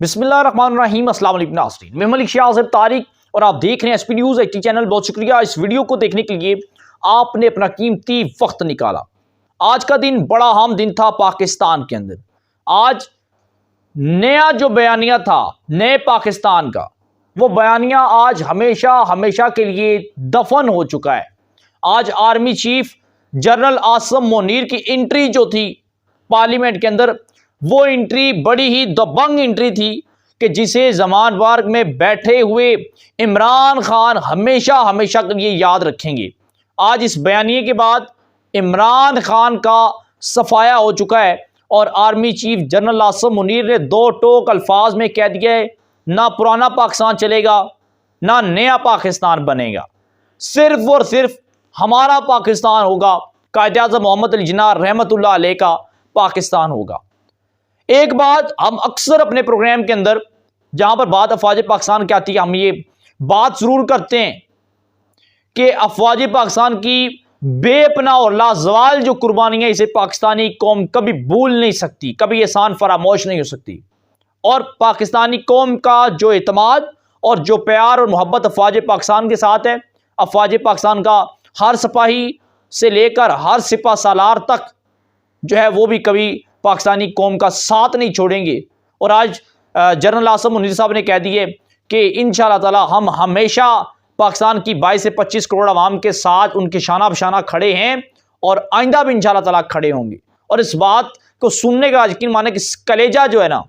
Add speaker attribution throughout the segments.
Speaker 1: बिस्मिल्लाहिर्रहमानिर्रहीम। अस्सलाम वालेकुम नाज़रीन, मैं मलिक शाहज़ेब तारिक और आप देख रहे हैं एसपी न्यूज़ 80 चैनल। बहुत शुक्रिया इस वीडियो को देखने के लिए, आपने अपना कीमती वक्त निकाला। आज का दिन बड़ा अहम दिन था पाकिस्तान के अंदर। आज नया जो बयानिया था नए पाकिस्तान का, वो बयानिया आज हमेशा हमेशा के लिए दफन हो चुका है। आज army chief general Asim Munir की एंट्री जो थी पार्लियामेंट के अंदर, वो एंट्री बड़ी ही दबंग एंट्री थी कि जिसे जमान बाग में बैठे हुए इमरान खान हमेशा हमेशा के लिए याद रखेंगे। आज इस बयानिए के बाद इमरान खान का सफाया हो चुका है और army chief general Asim Munir ने दो टोक अल्फाज में कह दिया है, ना पुराना पाकिस्तान चलेगा ना नया पाकिस्तान बनेगा, सिर्फ और सिर्फ हमारा पाकिस्तान होगा, कायद-ए-आज़म मोहम्मद अली जिन्ना रहमतुल्लाह अलैह का पाकिस्तान होगा। एक बात हम अक्सर अपने प्रोग्राम के अंदर जहां पर बात अफवाज पाकिस्तान की आती है, हम ये बात जरूर करते हैं कि अफवाज पाकिस्तान की बेपनाह और लाजवाल जो कुर्बानियां इसे पाकिस्तानी कौम कभी भूल नहीं सकती, कभी एहसान फरामोश नहीं हो सकती। और पाकिस्तानी कौम का जो एतमाद और जो प्यार और मोहब्बत अफवाज पाकिस्तान के साथ है, अफवाज पाकिस्तान का हर सिपाही से लेकर हर सिपा सालार तक जो है वो भी कभी पाकिस्तानी कौम का साथ नहीं छोड़ेंगे। और आज जनरल आसिम मुनीर साहब ने कह दिए कि इंशाअल्लाह ताला हम हमेशा पाकिस्तान की 22 से 25 करोड़ आवाम के साथ उनके शाना बशाना खड़े हैं और आइंदा भी इंशाअल्लाह ताला खड़े होंगे। और इस बात को सुनने का यकीन माने कि कलेजा जो है ना,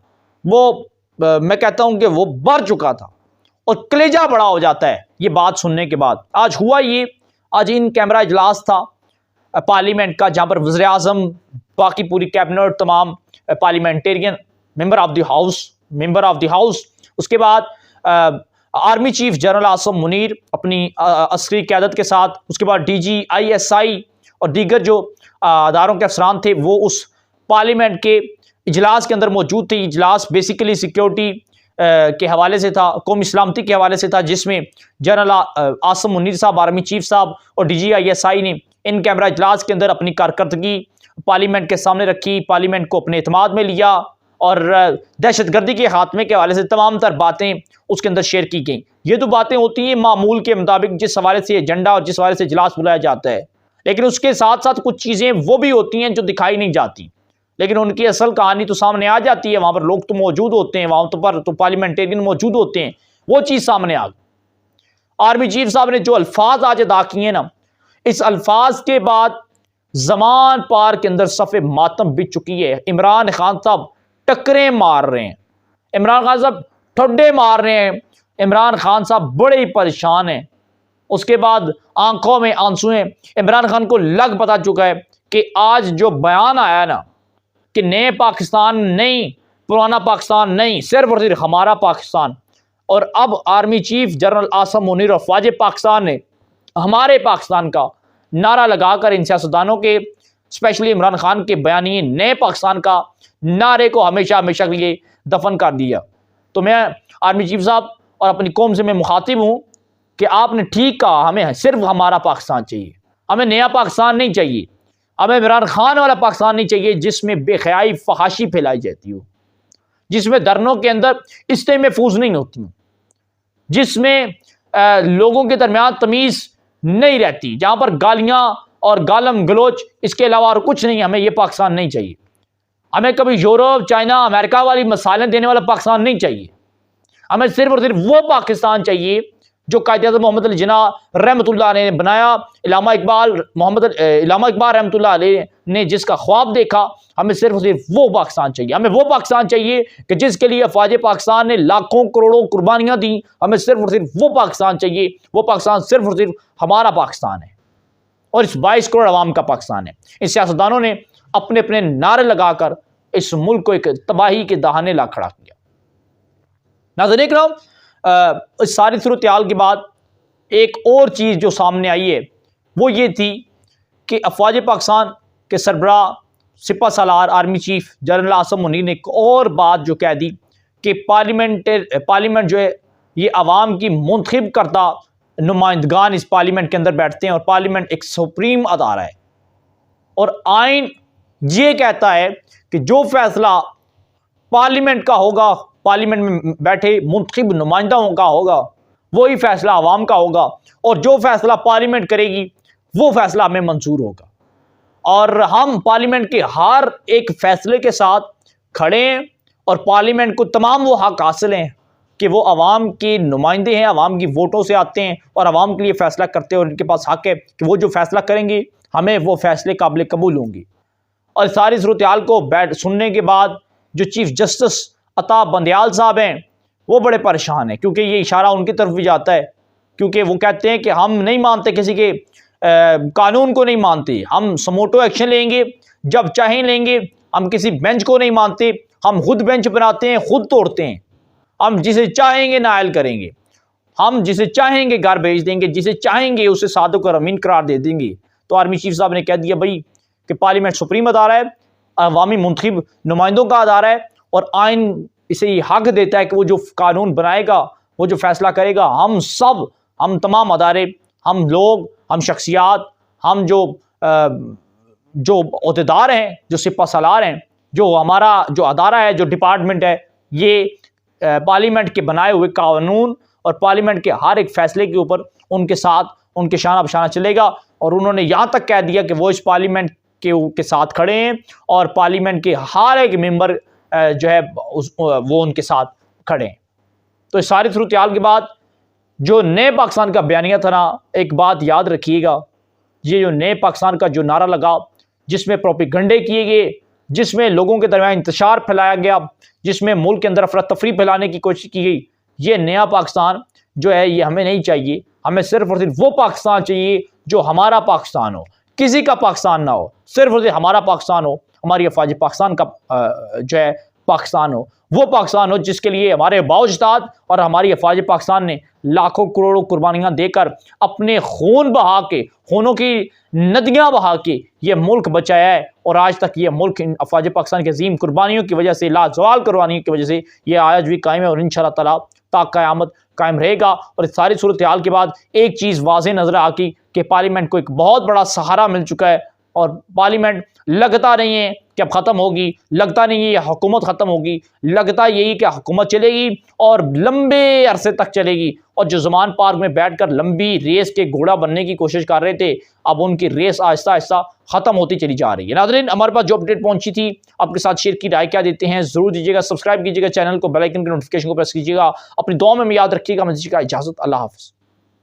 Speaker 1: वो मैं कहता हूं कि वो भर चुका था और कलेजा बड़ा हो जाता है ये बात सुनने के बाद। आज हुआ ये, आज इन कैमरा इजलास था पार्लियामेंट का, जहां पर वज़ीर आज़म, बाकी पूरी कैबिनेट, तमाम parliamentarian, member of the house, उसके बाद army chief general Asim Munir अपनी अस्करी क़यादत के साथ, उसके बाद DG ISI और दीगर जो अदारों के अफसरान थे वो उस पार्लियामेंट के इजलास के अंदर मौजूद थे। इजलास बेसिकली सिक्योरिटी के हवाले से था, कौमी सलामती के हवाले से था, जिसमें जनरल आसिम मुनीर साहब, आर्मी चीफ साहब और DG ISI ने इन कैमरा इजलास के अंदर अपनी कारकर्दगी पार्लियामेंट के सामने रखी, पार्लियामेंट को अपने एतमाद में लिया और दहशतगर्दी के खात्मे के हवाले से तमाम तर बातें उसके अंदर शेयर की गई। ये तो बातें होती हैं मामूल के मुताबिक, जिस हवाले से एजेंडा और जिस हवाले से इजलास बुलाया जाता है, लेकिन उसके साथ साथ कुछ चीज़ें वो भी होती हैं जो दिखाई नहीं जाती, लेकिन उनकी असल कहानी तो सामने आ जाती है। वहाँ पर लोग तो मौजूद होते हैं, वहाँ पर तो पार्लियामेंटेरियन मौजूद होते हैं, वो चीज़ सामने आ गई। आर्मी चीफ साहब ने जो अल्फाज आज अदा किए ना, इस अल्फाज के बाद जमान पार के अंदर सफ़े मातम बिछ चुकी है। इमरान खान साहब टक्करें मार रहे हैं, इमरान खान साहब ठुड्डे मार रहे हैं, इमरान खान साहब बड़े ही परेशान हैं। उसके बाद आंखों में आंसू हैं। इमरान खान को लग पता चुका है कि आज जो बयान आया ना कि नए पाकिस्तान नहीं, पुराना पाकिस्तान नहीं, सिर्फ और सिर्फ हमारा पाकिस्तान, और अब army chief general Asim Munir और अफवाज पाकिस्तान ने हमारे पाकिस्तान का नारा लगाकर इन सियासतदानों के, स्पेशली इमरान खान के बयानी नए पाकिस्तान का नारे को हमेशा हमेशा के लिए दफन कर दिया। तो मैं आर्मी चीफ साहब और अपनी कौम से मैं मुखातिब हूँ कि आपने ठीक कहा, हमें सिर्फ हमारा पाकिस्तान चाहिए, हमें नया पाकिस्तान नहीं चाहिए, हमें इमरान खान वाला पाकिस्तान नहीं चाहिए जिसमें बेख्याई फहाशी फैलाई जाती हो, जिसमें धरनों के अंदर इस्तें महफूज नहीं होती हूँ, जिसमें लोगों के दरमियान तमीज़ नहीं रहती, जहाँ पर गालियाँ और गालम गलोच, इसके अलावा और कुछ नहीं। हमें ये पाकिस्तान नहीं चाहिए। हमें कभी यूरोप, चाइना, अमेरिका वाली मसालें देने वाला पाकिस्तान नहीं चाहिए। हमें सिर्फ और सिर्फ वो पाकिस्तान चाहिए जो कायद-ए-आज़म मोहम्मद अली जिन्ना रहमतुल्लाह अलैह ने बनाया, इलामा इकबाल रहमतुल्लाह अलैह ने जिसका ख्वाब देखा। हमें सिर्फ और सिर्फ वो पाकिस्तान चाहिए। हमें वो पाकिस्तान चाहिए कि जिसके लिए अफवाज पाकिस्तान ने लाखों करोड़ों कुर्बानियाँ दी। हमें सिर्फ और सिर्फ वो पाकिस्तान चाहिए। वो पाकिस्तान सिर्फ और सिर्फ हमारा पाकिस्तान है और इस 22 करोड़ आवाम का पाकिस्तान है। इन सियासतदानों ने अपने अपने नारे लगाकर इस मुल्क को एक तबाही के दहाने ला खड़ा किया। नाज़रीन इकराम, इस सारी सूरत-ए-हाल के बाद एक और चीज़ जो सामने आई है वो ये थी कि अफवाज पाकिस्तान के सरबराह सिपा सालार army chief general Asim Munir ने एक और बात जो कह दी कि पार्लियामेंट जो है ये आवाम की मुंतखब करता नुमाइंदगान इस पार्लियामेंट के अंदर बैठते हैं और पार्लियामेंट एक सुप्रीम अदारा है और आइन ये कहता है कि जो फैसला पार्लियामेंट का होगा पार्लियामेंट में बैठे मुंतखब नुमाइंदाओं का होगा, वही फैसला आवाम का होगा, और जो फैसला पार्लियामेंट करेगी वो फैसला हमें मंजूर होगा। और हम पार्लियामेंट के हर एक फैसले के साथ खड़े हैं और पार्लियामेंट को तमाम वो हक हासिल हैं कि वो आवाम के नुमाइंदे हैं, आवाम की वोटों से आते हैं और आवाम के लिए फ़ैसला करते हैं, और इनके पास हक है कि वो जो फैसला करेंगे हमें वो फैसले काबिल कबूल होंगे। और सारी सूरत हाल को सुनने के बाद जो चीफ जस्टिस अता बंदयाल साहब हैं वो बड़े परेशान हैं, क्योंकि ये इशारा उनकी तरफ भी जाता है, क्योंकि वो कहते हैं कि हम नहीं मानते किसी के कानून को नहीं मानते, हम समोटो एक्शन लेंगे जब चाहें लेंगे, हम किसी बेंच को नहीं मानते, हम खुद बेंच बनाते हैं, खुद तोड़ते हैं, हम जिसे चाहेंगे नायल करेंगे, हम जिसे चाहेंगे घर भेज देंगे, जिसे चाहेंगे उसे सादो और अमीन करार दे देंगे। तो आर्मी चीफ साहब ने कह दिया भाई कि पार्लियामेंट सुप्रीम अदारा है, अवामी मुंतखब नुमाइंदों का अदारा है, और आइन इसे ये हक देता है कि वो जो कानून बनाएगा, वो जो फैसला करेगा, हम सब, हम तमाम अदारे, हम लोग, हम शख्सियात, हम जो अहदेदार हैं, जो सिपा सलार हैं, जो हमारा जो अदारा है, जो डिपार्टमेंट है, ये पार्लियामेंट के बनाए हुए कानून और पार्लियामेंट के हर एक फैसले के ऊपर उनके साथ उनके शाना बशाना चलेगा। और उन्होंने यहाँ तक कह दिया कि वो इस पार्लियामेंट के साथ खड़े हैं और पार्लियामेंट के हर एक मेंबर जो है वो उनके साथ खड़े हैं। तो इस सारी सूरत हाल के बाद जो नए पाकिस्तान का बयानिया था ना, एक बात याद रखिएगा, ये जो नए पाकिस्तान का जो नारा लगा, जिसमें प्रोपेगंडे किए गए, जिसमें लोगों के दरमियान इंतशार फैलाया गया, जिसमें मुल्क के अंदर अफरा तफरी फैलाने की कोशिश की गई, ये नया पाकिस्तान जो है ये हमें नहीं चाहिए। हमें सिर्फ और सिर्फ वो पाकिस्तान चाहिए जो हमारा पाकिस्तान हो, किसी का पाकिस्तान ना हो, सिर्फ और सिर्फ हमारा पाकिस्तान हो, हमारी अफवाज पाकिस्तान का जो है पाकिस्तान हो, वो पाकिस्तान हो जिसके लिए हमारे बाउजदाद और हमारी अफवाज पाकिस्तान ने लाखों करोड़ों कुर्बानियाँ देकर अपने खून बहा के, खूनों की नदियाँ बहा के ये मुल्क बचाया है। और आज तक ये मुल्क इन अफवाज पाकिस्तान की अजीम कुर्बानियों की वजह से, लाजवाल कुर्बानियों की वजह से ये आज भी कायम है और इंशाअल्लाह ताला ता क़यामत कायम रहेगा। और इस सारी सूरत हाल के बाद एक चीज़ वाज़ेह नजर आ गई कि पार्लियामेंट को एक बहुत बड़ा सहारा मिल चुका है, और पार्लियामेंट लगता नहीं है कि अब ख़त्म होगी, लगता नहीं है ये हुकूमत ख़त्म होगी, लगता यही कि हुकूमत चलेगी और लंबे अरसे तक चलेगी। और जो ज़मान पार्क में बैठकर लंबी रेस के घोड़ा बनने की कोशिश कर रहे थे, अब उनकी रेस आहिस्ता आहिस्ता ख़त्म होती चली जा रही है। नाज़रीन, हमारे पास जो अपडेट पहुंची थी आपके साथ शेयर की, राय क्या देते हैं ज़रूर दीजिएगा, सब्सक्राइब कीजिएगा चैनल को, बेल आइकन के नोटिफिकेशन को प्रेस कीजिएगा, अपनी दुआ में याद रखिएगा। मुझे का इजाज़त, अल्लाह हाफ़िज़।